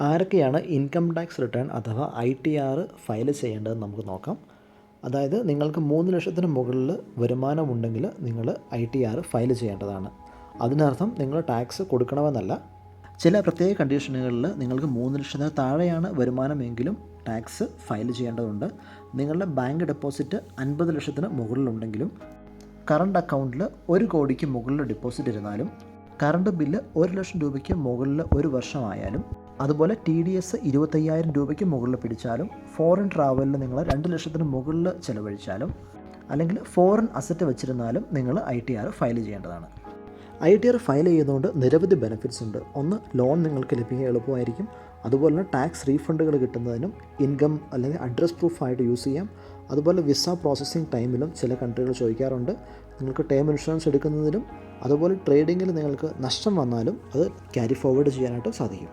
ആരൊക്കെയാണ് income tax return അഥവാ ITR file ചെയ്യേണ്ടതെന്ന് നമുക്ക് നോക്കാം. അതായത് നിങ്ങൾക്ക് 3 ലക്ഷത്തിന് മുകളിൽ വരുമാനമുണ്ടെങ്കിൽ നിങ്ങൾ ITR ഫയൽ ചെയ്യേണ്ടതാണ്. അതിനർത്ഥം നിങ്ങൾ ടാക്സ് കൊടുക്കണമെന്നല്ല. ചില പ്രത്യേക കണ്ടീഷനുകളിൽ നിങ്ങൾക്ക് 3 ലക്ഷത്തിന് താഴെയാണ് വരുമാനമെങ്കിലും ടാക്സ് ഫയൽ ചെയ്യേണ്ടതുണ്ട്. നിങ്ങളുടെ ബാങ്ക് ഡെപ്പോസിറ്റ് 50 ലക്ഷത്തിന് മുകളിലുണ്ടെങ്കിലും കറണ്ട് അക്കൗണ്ടിൽ 1 കോടിക്ക് മുകളിൽ ഡെപ്പോസിറ്റ് ഇരുന്നാലും കറണ്ട് ബില്ല് 1 ലക്ഷം രൂപയ്ക്ക് മുകളിൽ ഒരു വർഷമായാലും അതുപോലെ TDS 25,000 രൂപയ്ക്ക് മുകളിൽ പിടിച്ചാലും ഫോറിൻ ട്രാവലിൽ നിങ്ങൾ 2 ലക്ഷത്തിന് മുകളിൽ ചിലവഴിച്ചാലും അല്ലെങ്കിൽ ഫോറിൻ അസറ്റ് വെച്ചിരുന്നാലും നിങ്ങൾ ITR ഫയൽ ചെയ്യേണ്ടതാണ്. ITR ഫയൽ ചെയ്യുന്നതുകൊണ്ട് നിരവധി ബെനിഫിറ്റ്സ് ഉണ്ട്. ഒന്ന്, ലോൺ നിങ്ങൾക്ക് ലഭിക്കാൻ എളുപ്പമായിരിക്കും. അതുപോലെ തന്നെ ടാക്സ് റീഫണ്ടുകൾ കിട്ടുന്നതിനും ഇൻകം അല്ലെങ്കിൽ അഡ്രസ് പ്രൂഫായിട്ട് യൂസ് ചെയ്യാം. അതുപോലെ വിസ പ്രോസസ്സിംഗ് ടൈമിലും ചില കൺട്രികൾ ചോദിക്കാറുണ്ട്. നിങ്ങൾക്ക് ടേം ഇൻഷുറൻസ് എടുക്കുന്നതിനും അതുപോലെ ട്രേഡിങ്ങിൽ നിങ്ങൾക്ക് നഷ്ടം വന്നാലും അത് ക്യാരി ഫോർവേഡ് ചെയ്യാനായിട്ട് സാധിക്കും.